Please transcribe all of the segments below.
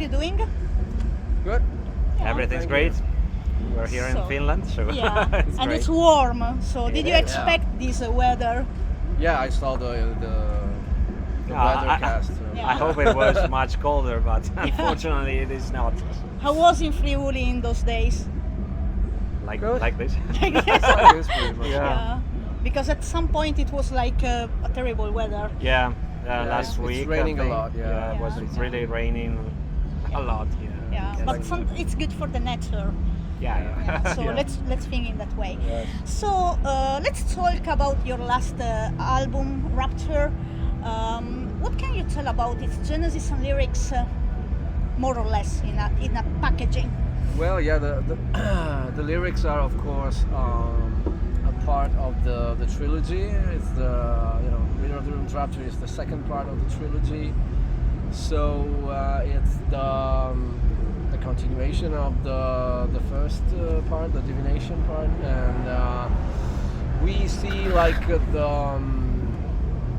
you doing? Good. Yeah. Everything's great. We're here in Finland, so yeah, it's and great. it's warm. So did you is. expect this weather? Yeah, I saw the I- weathercast. Yeah. I hope it was much colder, but unfortunately it is not. How was in Friuli in those days? Like Good. like this. Like this, pretty much. Yeah. Because at some point it was like a terrible weather. Yeah, Yeah, last it's week. raining I a think. lot, yeah. It was Yeah. really raining a lot. Yeah. Yeah, Yeah, but like- it's good for the nature. Yeah. Yeah, so Yeah. let's think in that way. Yes. So let's talk about your last album, Rapture. What can you tell about its genesis and lyrics, more or less, in a packaging? Well, yeah, the lyrics are of course a part of the trilogy. It's the Reader of the Runes Rapture is the second part of the trilogy. So it's the continuation of the first part, the divination part, and we see like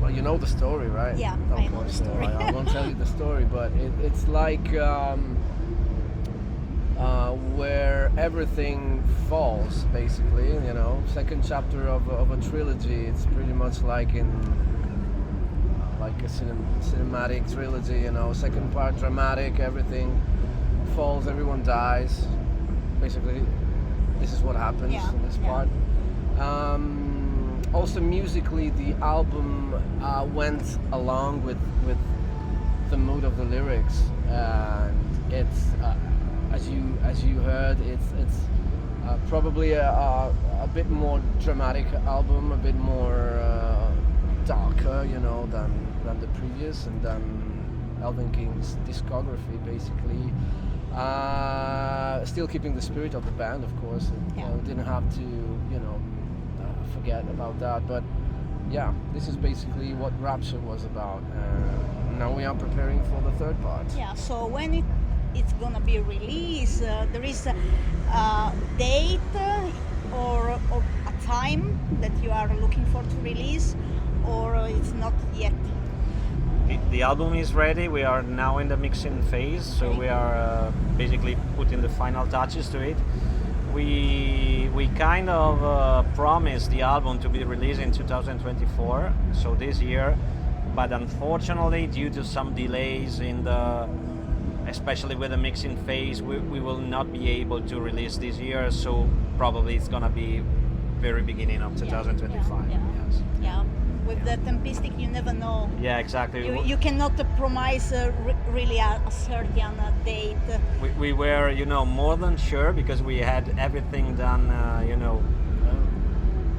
well, you know the story, right? Yeah, Of I know course, the story. So I won't tell you the story, but it's like where everything falls, basically. Second chapter of a trilogy. It's pretty much like in like a cinematic trilogy. Second part dramatic, everything falls, everyone dies. Basically, this is what happens in this part. Also musically, the album went along with the mood of the lyrics, and it's as you heard, it's probably a bit more dramatic album, a bit more darker, than the previous, and than Elvenking's discography, basically. Still keeping the spirit of the band, of course. Didn't have to, forget about that. But yeah, this is basically what Rapture was about. Now we are preparing for the third part. Yeah. So when it's gonna be released, there is a date or a time that you are looking for to release, or it's not yet. The album is ready. We are now in the mixing phase, so we are basically putting the final touches to it. We kind of promised the album to be released in 2024, so this year, but unfortunately due to some delays especially with the mixing phase, we will not be able to release this year, so probably it's gonna be very beginning of 2025. Yeah. Yes. Yeah. With the Tempistic, you never know. Yeah, exactly. You cannot promise really a certain date. We were, more than sure, because we had everything done,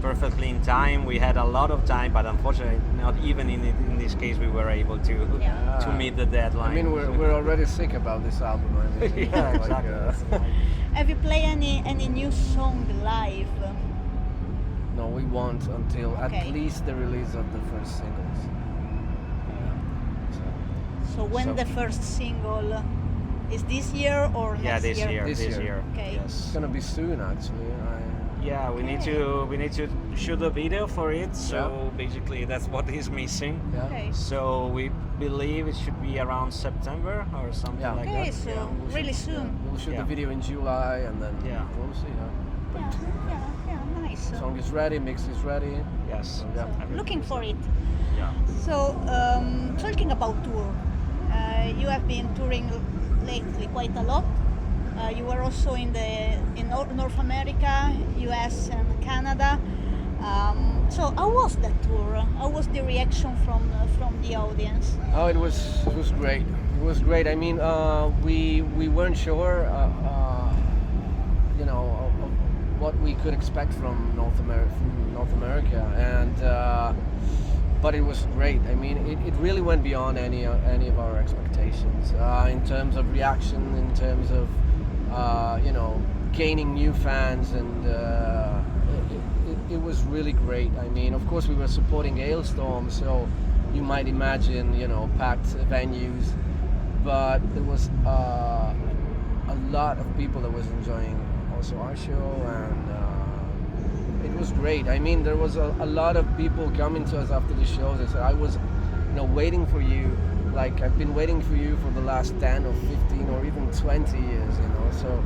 perfectly in time. We had a lot of time, but unfortunately, not even in this case, we were able to meet the deadline. I mean, we're already sick about this album. I mean, Yeah, exactly. Have you played any new song live? No, we won't until Okay. at least the release of the first singles. So when the first single is this year or next Yeah, this year? year. This This year. year. Okay. It's Yes. gonna be soon, actually. Yeah, we need to shoot a video for it. So Yeah. basically, that's what is missing. Yeah. Okay. So we believe it should be around September or something Yeah. like Okay, that. so Yeah. really soon. We'll shoot Yeah. the video in July, and then Yeah. we'll see. Yeah, nice. Song is ready, mix is ready. Yes. Yeah. Looking for it. Yeah. So, talking about tour, you have been touring lately quite a lot. You were also in North America, US, and Canada. So, how was that tour? How was the reaction from the audience? Oh, it was great. It was great. I mean, we weren't sure, of what we could expect from North America, and but it was great. I mean, it really went beyond any of our expectations in terms of reaction, in terms of gaining new fans, and it was really great. I mean, of course, we were supporting Hailstorm, so you might imagine, packed venues, but there was a lot of people that was enjoying also our show, and it was great. I mean, there was a lot of people coming to us after the show. They said, I was waiting for you. Like I've been waiting for you for the last 10 or 15 or even 20 years, so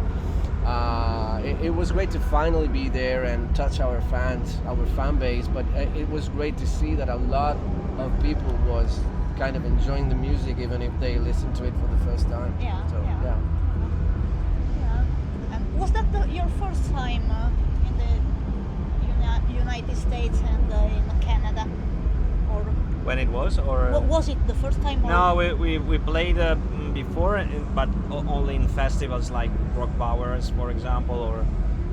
it was great to finally be there and touch our fan base, but it was great to see that a lot of people was kind of enjoying the music even if they listened to it for the first time. Yeah, So, yeah. And was that your first time in the United States and in Canada? Or When it was, or was it the first time? no, we played before, but only in festivals like Rock Powers, for example, or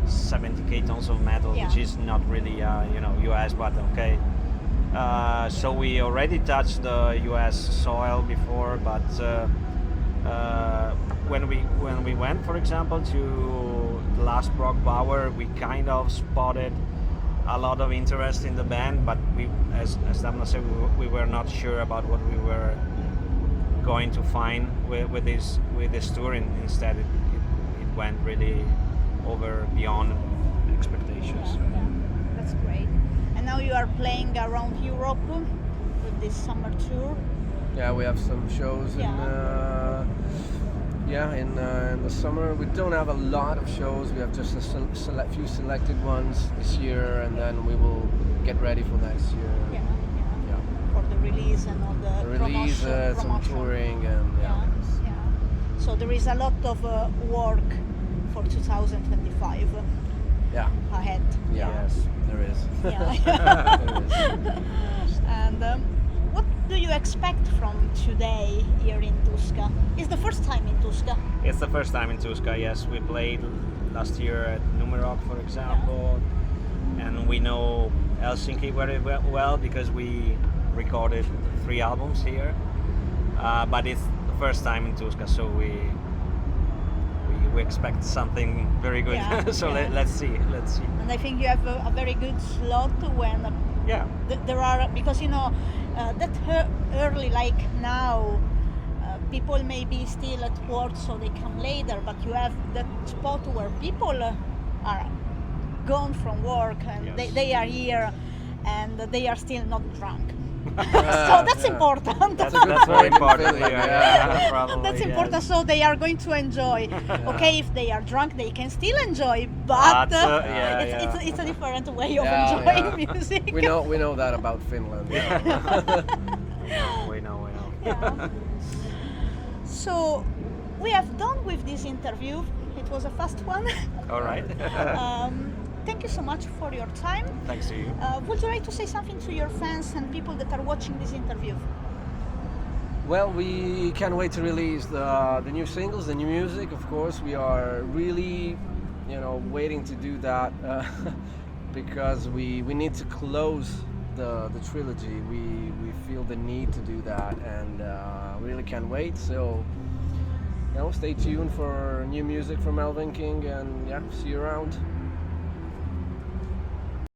70k Tons of Metal, Yeah. which is not really US, but okay. So we already touched the US soil before, but when we went, for example, to the last Rock Power, we kind of spotted a lot of interest in the band, but we, as Damna said, we were not sure about what we were going to find with this tour. And instead, it went really over beyond expectations. Yeah, that's great. And now you are playing around Europe with this summer tour. Yeah, we have some shows in the summer. We don't have a lot of shows. We have just a few selected ones this year, and then we will get ready for next year. Yeah. For the release and all the Release, some promotion. touring, and Yeah. So there is a lot of work for 2025 yeah. ahead. Yes, there is. Yeah. There is. And what do you expect from today here in Tuska? It's the first time in Tuska. It's the first time in Tuska, yes. We played last year at Numerok, for example, and we know Helsinki very well because we recorded 3 albums here. But it's the first time in Tuska, so we expect something very good. Yeah, So yeah. let's see. And I think you have a very good slot when Yeah. there are, because that early like now, people may be still at work so they come later, but you have that spot where people are gone from work and Yes. they are here and they are still not drunk. So that's important. That's a good very point. important. Feeling, Yeah, probably. That's yes. important, so they are going to enjoy. Okay, if they are drunk, they can still enjoy, but it's a different way of enjoying music. We know that about Finland. We know. Yeah. So we have done with this interview. It was a fast one. All right. Thank you so much for your time. Thanks to you. Would you like to say something to your fans and people that are watching this interview? Well, we can't wait to release the new singles, the new music. Of course, we are really, waiting to do that because we need to close the trilogy. We feel the need to do that, and really can't wait. So, stay tuned for new music from Elvenking, and see you around.